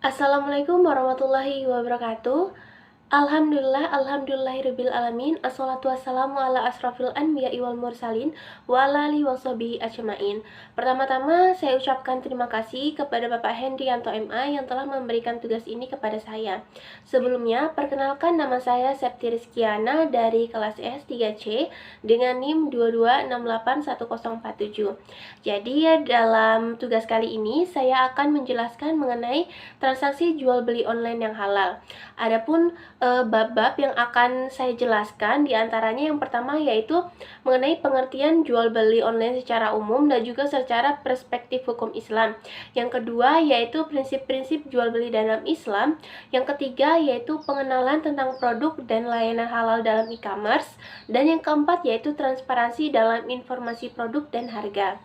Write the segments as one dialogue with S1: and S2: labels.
S1: Assalamualaikum warahmatullahi wabarakatuh. Alhamdulillahirabbil alamin. Assalatu wassalamu ala asrofil anbiya'i wal mursalin wa ala alihi washabihi ajmain. Pertama-tama saya ucapkan terima kasih kepada Bapak Hendrianto MA yang telah memberikan tugas ini kepada saya. Sebelumnya, perkenalkan nama saya Septi Rizkiana dari kelas S3C dengan NIM 2268147. Jadi dalam tugas kali ini saya akan menjelaskan mengenai transaksi jual beli online yang halal. Adapun bab-bab yang akan saya jelaskan diantaranya yang pertama yaitu mengenai pengertian jual beli online secara umum dan juga secara perspektif hukum Islam. Yang kedua yaitu prinsip-prinsip jual beli dalam Islam. Yang ketiga yaitu pengenalan tentang produk dan layanan halal dalam e-commerce. Dan yang keempat yaitu transparansi dalam informasi produk dan harga.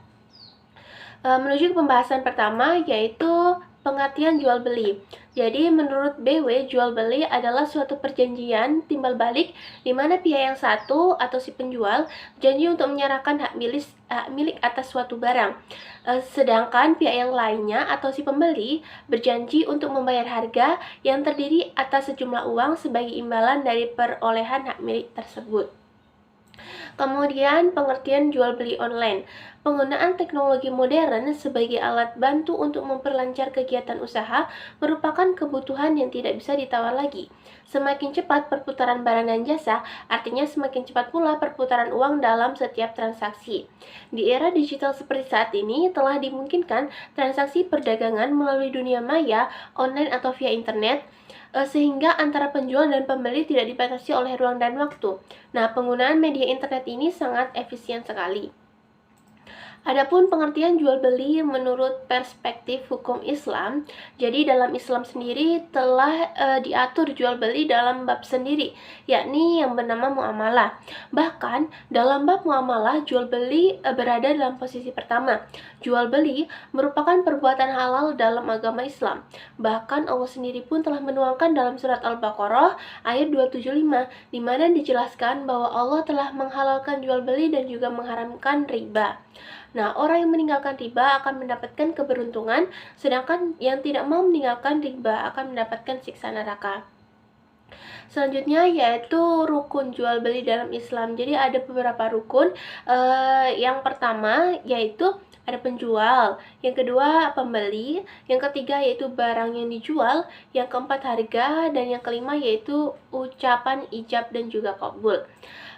S1: Menuju ke pembahasan pertama yaitu pengertian jual beli. Jadi menurut BW, jual beli adalah suatu perjanjian timbal balik di mana pihak yang satu atau si penjual berjanji untuk menyerahkan hak milik atas suatu barang. Sedangkan pihak yang lainnya atau si pembeli berjanji untuk membayar harga yang terdiri atas sejumlah uang sebagai imbalan dari perolehan hak milik tersebut. Kemudian pengertian jual beli online. Penggunaan teknologi modern sebagai alat bantu untuk memperlancar kegiatan usaha merupakan kebutuhan yang tidak bisa ditawar lagi. Semakin cepat perputaran barang dan jasa, artinya semakin cepat pula perputaran uang dalam setiap transaksi. Di era digital seperti saat ini, telah dimungkinkan transaksi perdagangan melalui dunia maya, online atau via internet, sehingga antara penjual dan pembeli tidak dibatasi oleh ruang dan waktu. Nah, penggunaan media internet ini sangat efisien sekali. Adapun pengertian jual beli menurut perspektif hukum Islam, jadi dalam Islam sendiri telah diatur jual beli dalam bab sendiri, yakni yang bernama muamalah. Bahkan dalam bab muamalah jual beli berada dalam posisi pertama. Jual beli merupakan perbuatan halal dalam agama Islam. Bahkan Allah sendiri pun telah menuangkan dalam surat Al-Baqarah ayat 275 di mana dijelaskan bahwa Allah telah menghalalkan jual beli dan juga mengharamkan riba. Nah, orang yang meninggalkan riba akan mendapatkan keberuntungan, sedangkan yang tidak mau meninggalkan riba akan mendapatkan siksa neraka. Selanjutnya yaitu rukun jual beli dalam Islam. Jadi ada beberapa rukun. Yang pertama yaitu ada penjual, yang kedua pembeli, yang ketiga yaitu barang yang dijual, yang keempat harga, dan yang kelima yaitu ucapan ijab dan juga qabul.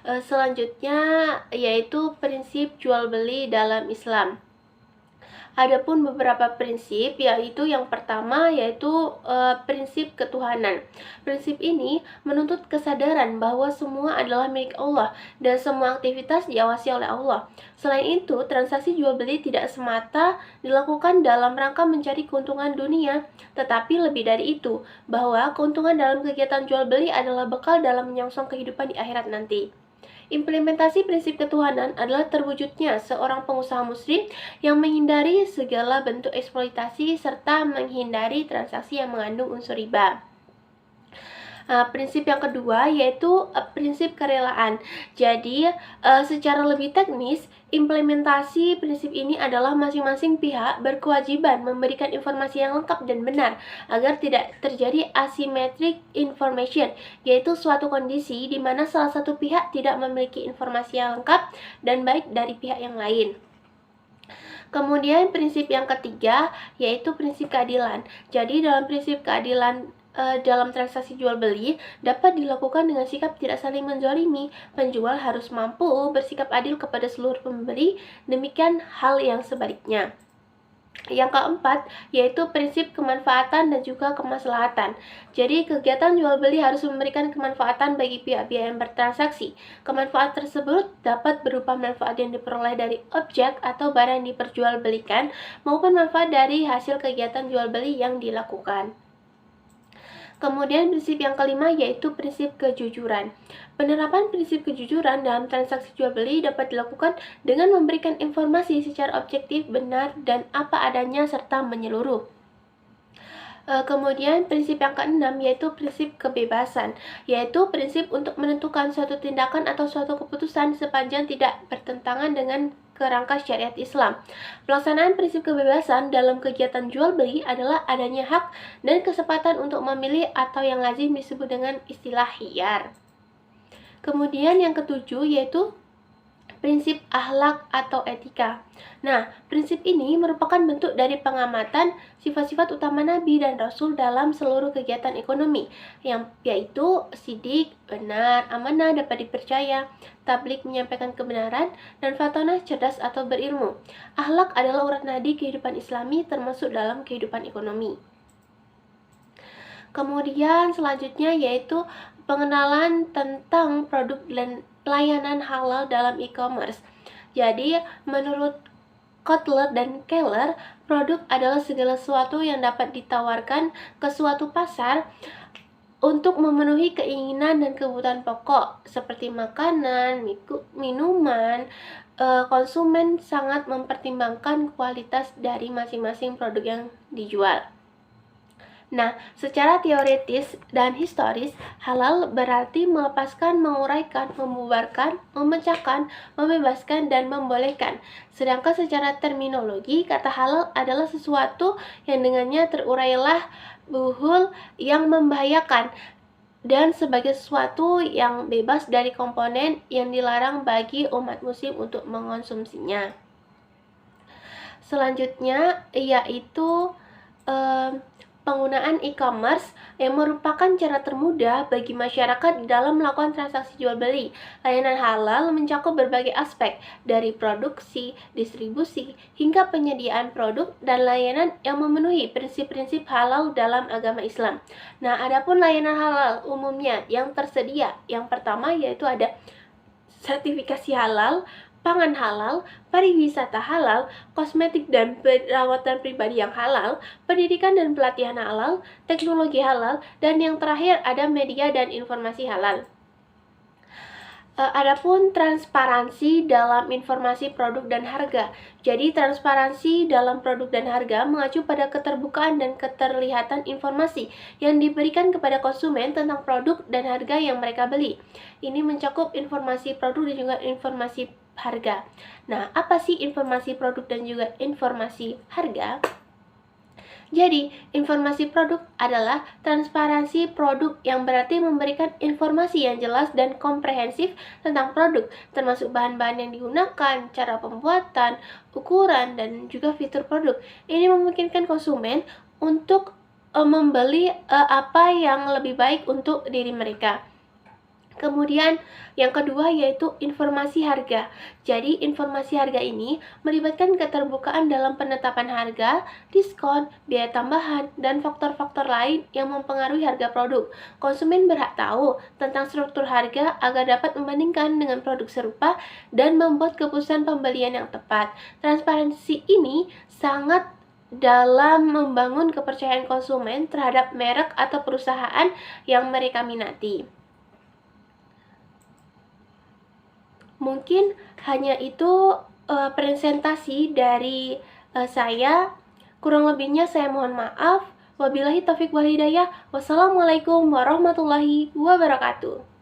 S1: Selanjutnya yaitu prinsip jual beli dalam Islam. Adapun beberapa prinsip, yaitu yang pertama yaitu prinsip ketuhanan. Prinsip ini menuntut kesadaran bahwa semua adalah milik Allah dan semua aktivitas diawasi oleh Allah. Selain itu, transaksi jual beli tidak semata dilakukan dalam rangka mencari keuntungan dunia, tetapi lebih dari itu, bahwa keuntungan dalam kegiatan jual beli adalah bekal dalam menyongsong kehidupan di akhirat nanti. Implementasi prinsip ketuhanan adalah terwujudnya seorang pengusaha muslim yang menghindari segala bentuk eksploitasi serta menghindari transaksi yang mengandung unsur riba. Prinsip yang kedua yaitu prinsip kerelaan. Jadi, secara lebih teknis, implementasi prinsip ini adalah masing-masing pihak berkewajiban memberikan informasi yang lengkap dan benar agar tidak terjadi asymmetric information, yaitu suatu kondisi di mana salah satu pihak tidak memiliki informasi yang lengkap dan baik dari pihak yang lain. Kemudian prinsip yang ketiga yaitu prinsip keadilan. Jadi dalam prinsip keadilan dalam transaksi jual beli dapat dilakukan dengan sikap tidak saling menzalimi. Penjual harus mampu bersikap adil kepada seluruh pembeli, demikian hal yang sebaliknya. Yang keempat yaitu prinsip kemanfaatan dan juga kemaslahatan. Jadi kegiatan jual beli harus memberikan kemanfaatan bagi pihak-pihak yang bertransaksi. Kemanfaat tersebut dapat berupa manfaat yang diperoleh dari objek atau barang yang diperjualbelikan maupun manfaat dari hasil kegiatan jual beli yang dilakukan. Kemudian prinsip yang kelima yaitu prinsip kejujuran. Penerapan prinsip kejujuran dalam transaksi jual beli dapat dilakukan dengan memberikan informasi secara objektif, benar, dan apa adanya serta menyeluruh. Kemudian prinsip yang keenam yaitu prinsip kebebasan, yaitu prinsip untuk menentukan suatu tindakan atau suatu keputusan sepanjang tidak bertentangan dengan kerangka syariat Islam. Pelaksanaan prinsip kebebasan dalam kegiatan jual beli adalah adanya hak dan kesempatan untuk memilih atau yang lazim disebut dengan istilah khiyar. Kemudian yang ketujuh yaitu prinsip akhlak atau etika. Nah, prinsip ini merupakan bentuk dari pengamatan sifat-sifat utama Nabi dan Rasul dalam seluruh kegiatan ekonomi, yaitu sidik, benar, amanah, dapat dipercaya, tablik menyampaikan kebenaran, dan fatonah cerdas atau berilmu. Akhlak adalah urat nadi kehidupan Islami termasuk dalam kehidupan ekonomi. Kemudian selanjutnya yaitu pengenalan tentang produk dan layanan halal dalam e-commerce. Jadi, menurut Kotler dan Keller, produk adalah segala sesuatu yang dapat ditawarkan ke suatu pasar untuk memenuhi keinginan dan kebutuhan pokok seperti makanan, minuman. Konsumen sangat mempertimbangkan kualitas dari masing-masing produk yang dijual. Nah, secara teoritis dan historis, halal berarti melepaskan, menguraikan, membubarkan, memecahkan, membebaskan, dan membolehkan. Sedangkan secara terminologi, kata halal adalah sesuatu yang dengannya terurailah buhul yang membahayakan dan sebagai sesuatu yang bebas dari komponen yang dilarang bagi umat muslim untuk mengonsumsinya. Selanjutnya yaitu penggunaan e-commerce yang merupakan cara termudah bagi masyarakat dalam melakukan transaksi jual beli. Layanan halal mencakup berbagai aspek, dari produksi, distribusi, hingga penyediaan produk dan layanan yang memenuhi prinsip-prinsip halal dalam agama Islam. Nah, adapun layanan halal umumnya yang tersedia, yang pertama yaitu ada sertifikasi halal, pangan halal, pariwisata halal, kosmetik dan perawatan pribadi yang halal, pendidikan dan pelatihan halal, teknologi halal, dan yang terakhir ada media dan informasi halal. Adapun transparansi dalam informasi produk dan harga. Jadi transparansi dalam produk dan harga mengacu pada keterbukaan dan keterlihatan informasi yang diberikan kepada konsumen tentang produk dan harga yang mereka beli. Ini mencakup informasi produk dan juga informasi harga. Nah, apa sih informasi produk dan juga informasi harga? Jadi, informasi produk adalah transparansi produk yang berarti memberikan informasi yang jelas dan komprehensif tentang produk, termasuk bahan-bahan yang digunakan, cara pembuatan, ukuran, dan juga fitur produk. Ini memungkinkan konsumen untuk membeli apa yang lebih baik untuk diri mereka. Kemudian yang kedua yaitu informasi harga. Jadi informasi harga ini melibatkan keterbukaan dalam penetapan harga, diskon, biaya tambahan, dan faktor-faktor lain yang mempengaruhi harga produk. Konsumen berhak tahu tentang struktur harga agar dapat membandingkan dengan produk serupa dan membuat keputusan pembelian yang tepat. Transparansi ini sangat dalam membangun kepercayaan konsumen terhadap merek atau perusahaan yang mereka minati. Mungkin hanya itu presentasi dari saya. Kurang lebihnya saya mohon maaf. Wabillahi taufiq wal hidayah. Wassalamualaikum warahmatullahi wabarakatuh.